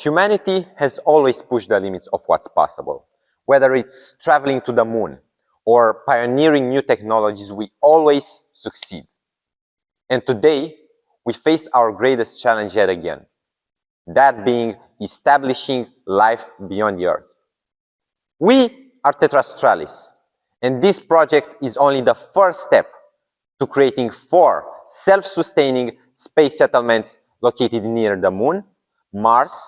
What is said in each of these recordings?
Humanity has always pushed the limits of what's possible. Whether it's traveling to the moon or pioneering new technologies, we always succeed. And today, we face our greatest challenge yet again, that being establishing life beyond the Earth. We are Tetrastralis, and this project is only the first step to creating 4 self-sustaining space settlements located near the Moon, Mars,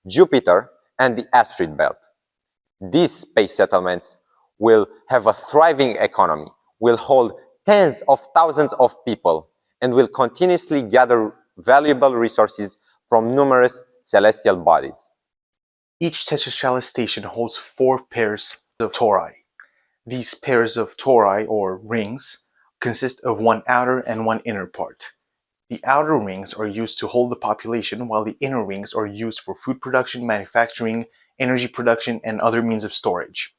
Jupiter, and the asteroid belt. These space settlements will have a thriving economy, will hold tens of thousands of people, and will continuously gather valuable resources from numerous celestial bodies. Each Tetrastralis station holds 4 pairs of tori. These pairs of tori, or rings, consist of one outer and one inner part. The outer rings are used to hold the population, while the inner rings are used for food production, manufacturing, energy production, and other means of storage.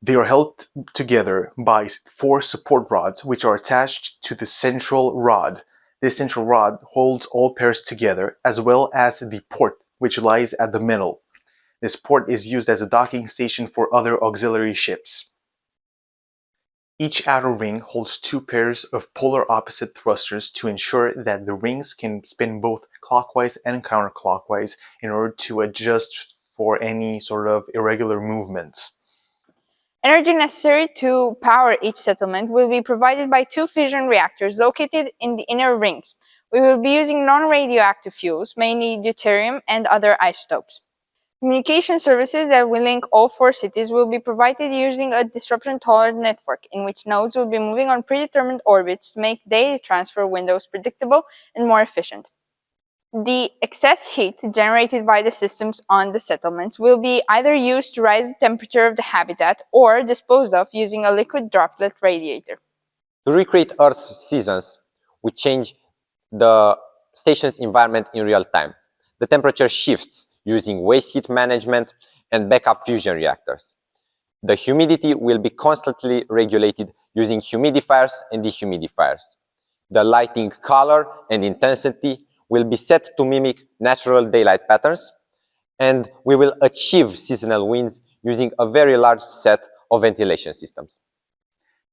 They are held together by 4 support rods, which are attached to the central rod. This central rod holds all pairs together, as well as the port, which lies at the middle. This port is used as a docking station for other auxiliary ships. Each outer ring holds 2 pairs of polar opposite thrusters to ensure that the rings can spin both clockwise and counterclockwise in order to adjust for any sort of irregular movements. Energy necessary to power each settlement will be provided by 2 fission reactors located in the inner rings. We will be using non-radioactive fuels, mainly deuterium and other isotopes. Communication services that will link all 4 cities will be provided using a disruption-tolerant network, in which nodes will be moving on predetermined orbits to make data transfer windows predictable and more efficient. The excess heat generated by the systems on the settlements will be either used to rise the temperature of the habitat or disposed of using a liquid droplet radiator. To recreate Earth's seasons, we change the station's environment in real time. The temperature shifts using waste heat management and backup fusion reactors. The humidity will be constantly regulated using humidifiers and dehumidifiers. The lighting color and intensity will be set to mimic natural daylight patterns, and we will achieve seasonal winds using a very large set of ventilation systems.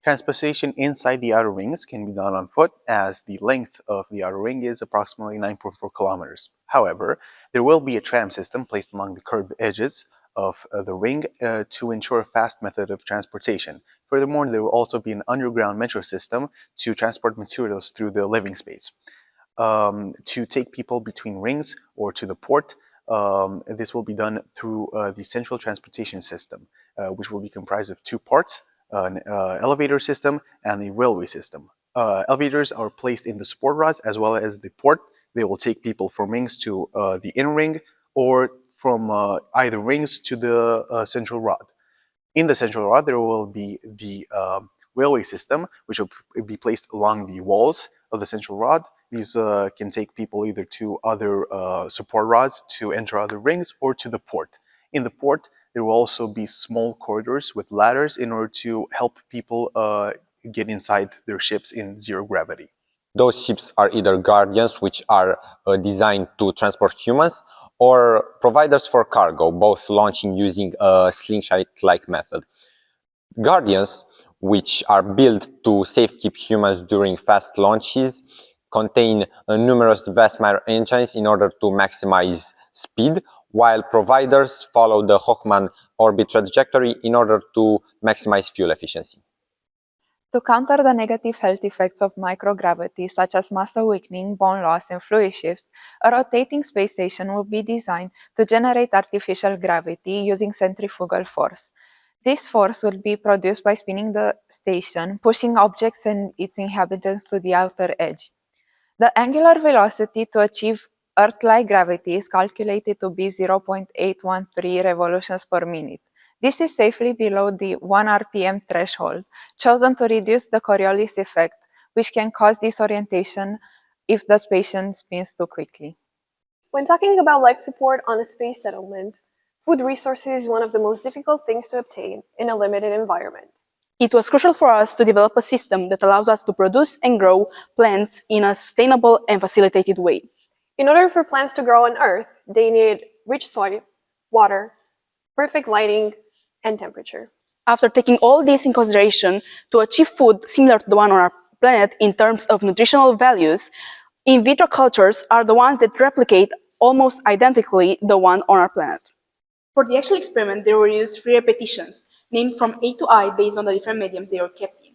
Transportation inside the outer rings can be done on foot, as the length of the outer ring is approximately 9.4 kilometers. However, there will be a tram system placed along the curved edges of the ring to ensure a fast method of transportation. Furthermore, there will also be an underground metro system to transport materials through the living space. To take people between rings or to the port, this will be done through the central transportation system, which will be comprised of 2 parts, an elevator system and a railway system. Elevators are placed in the support rods as well as the port. They will take people from rings to the inner ring, or from either rings to the central rod. In the central rod, there will be the railway system, which will be placed along the walls of the central rod. These can take people either to other support rods to enter other rings, or to the port. In the port, there will also be small corridors with ladders in order to help people get inside their ships in zero gravity. Those ships are either Guardians, which are designed to transport humans, or providers for cargo, both launching using a slingshot-like method. Guardians, which are built to safekeep humans during fast launches, contain numerous Vesmire engines in order to maximize speed, while providers follow the Hoffman orbit trajectory in order to maximize fuel efficiency. To counter the negative health effects of microgravity, such as muscle weakening, bone loss, and fluid shifts, a rotating space station will be designed to generate artificial gravity using centrifugal force. This force will be produced by spinning the station, pushing objects and its inhabitants to the outer edge. The angular velocity to achieve Earth-like gravity is calculated to be 0.813 revolutions per minute. This is safely below the 1 rpm threshold, chosen to reduce the Coriolis effect, which can cause disorientation if the station spins too quickly. When talking about life support on a space settlement, food resources is one of the most difficult things to obtain in a limited environment. It was crucial for us to develop a system that allows us to produce and grow plants in a sustainable and facilitated way. In order for plants to grow on Earth, they need rich soil, water, perfect lighting, and temperature. After taking all this in consideration to achieve food similar to the one on our planet in terms of nutritional values, in vitro cultures are the ones that replicate almost identically the one on our planet. For the actual experiment, they were used 3 repetitions, named from A to I based on the different mediums they were kept in.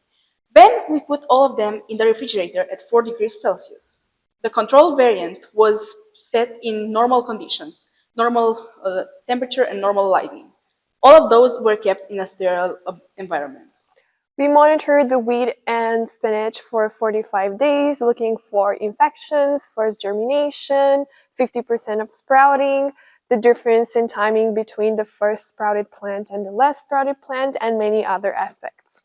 Then we put all of them in the refrigerator at 4 degrees Celsius. The control variant was set in normal conditions, normal temperature and normal lighting. All of those were kept in a sterile environment. We monitored the wheat and spinach for 45 days, looking for infections, first germination, 50% of sprouting, the difference in timing between the first sprouted plant and the last sprouted plant, and many other aspects.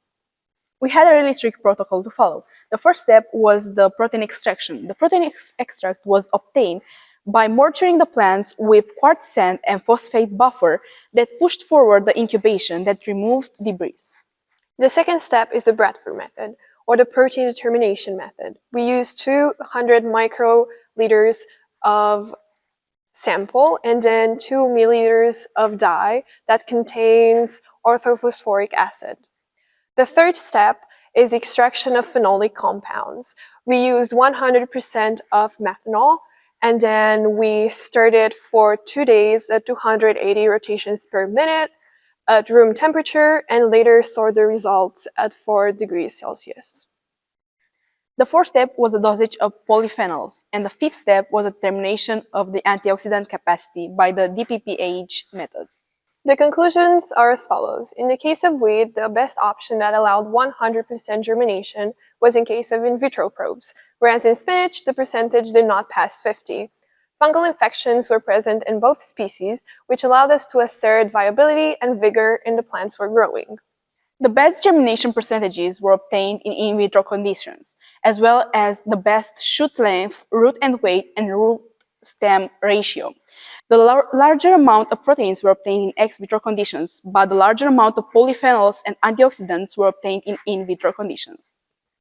We had a really strict protocol to follow. The first step was the protein extraction. The protein extract was obtained by mortaring the plants with quartz sand and phosphate buffer that pushed forward the incubation that removed debris. The second step is the Bradford method, or the protein determination method. We use 200 microliters of sample and then 2 milliliters of dye that contains orthophosphoric acid. The third step is extraction of phenolic compounds. We used 100% of methanol, and then we stirred it for 2 days at 280 rotations per minute at room temperature, and later stored the results at 4 degrees Celsius. The fourth step was the dosage of polyphenols, and the fifth step was the determination of the antioxidant capacity by the DPPH method. The conclusions are as follows. In the case of wheat, the best option that allowed 100% germination was in case of in vitro probes, whereas in spinach, the percentage did not pass 50. Fungal infections were present in both species, which allowed us to assert viability and vigor in the plants we're growing. The best germination percentages were obtained in vitro conditions, as well as the best shoot length, root end weight, and root stem ratio. The larger amount of proteins were obtained in ex vitro conditions, but the larger amount of polyphenols and antioxidants were obtained in vitro conditions.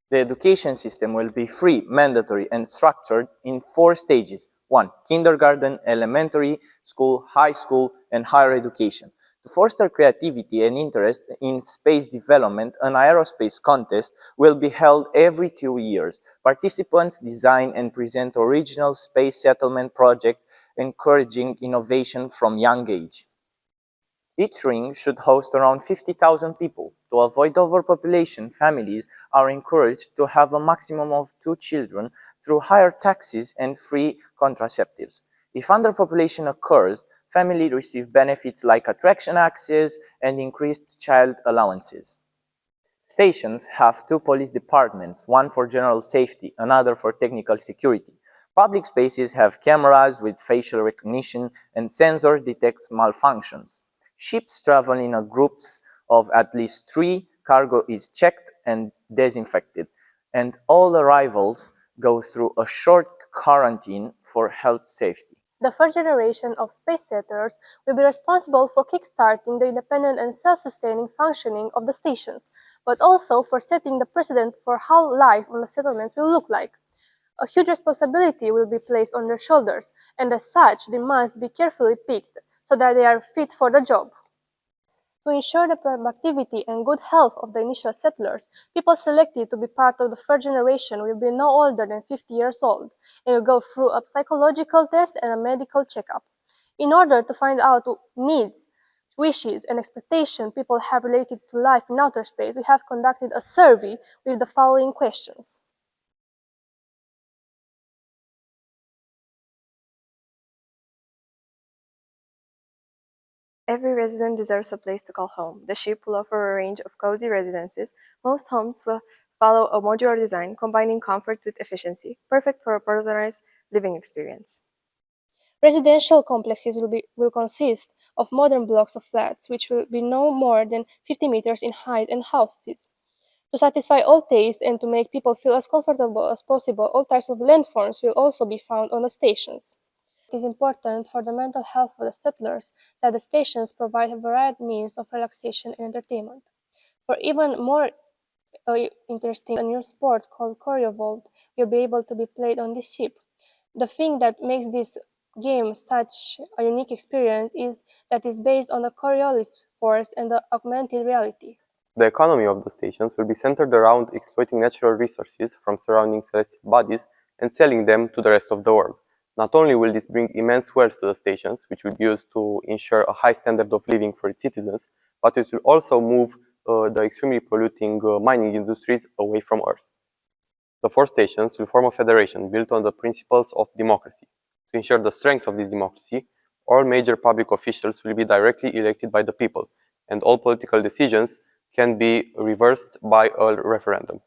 The education system will be free, mandatory, and structured in 4 stages. 1. Kindergarten, elementary school, high school, and higher education. To foster creativity and interest in space development, an aerospace contest will be held every 2 years. Participants design and present original space settlement projects, encouraging innovation from young age. Each ring should host around 50,000 people. To avoid overpopulation, families are encouraged to have a maximum of 2 children through higher taxes and free contraceptives. If underpopulation occurs, families receive benefits like attraction access and increased child allowances. Stations have 2 police departments, one for general safety, another for technical security. Public spaces have cameras with facial recognition and sensors detect malfunctions. Ships travel in groups of at least 3, cargo is checked and disinfected, and all arrivals go through a short quarantine for health safety. The first generation of space settlers will be responsible for kickstarting the independent and self-sustaining functioning of the stations, but also for setting the precedent for how life on the settlements will look like. A huge responsibility will be placed on their shoulders, and as such, they must be carefully picked so that they are fit for the job. To ensure the productivity and good health of the initial settlers, people selected to be part of the first generation will be no older than 50 years old and will go through a psychological test and a medical checkup. In order to find out needs, wishes, and expectations people have related to life in outer space, we have conducted a survey with the following questions. Every resident deserves a place to call home. The ship will offer a range of cozy residences. Most homes will follow a modular design, combining comfort with efficiency, perfect for a personalized living experience. Residential complexes will consist of modern blocks of flats, which will be no more than 50 meters in height and houses. To satisfy all tastes and to make people feel as comfortable as possible, all types of landforms will also be found on the stations. It is important for the mental health of the settlers that the stations provide a varied means of relaxation and entertainment. For even more interesting, a new sport called choreovault will be able to be played on this ship. The thing that makes this game such a unique experience is that is based on the Coriolis force and the augmented reality. The economy of the stations will be centered around exploiting natural resources from surrounding celestial bodies and selling them to the rest of the world. Not only will this bring immense wealth to the stations, which will be used to ensure a high standard of living for its citizens, but it will also move the extremely polluting mining industries away from Earth. The four stations will form a federation built on the principles of democracy. To ensure the strength of this democracy, all major public officials will be directly elected by the people, and all political decisions can be reversed by a referendum.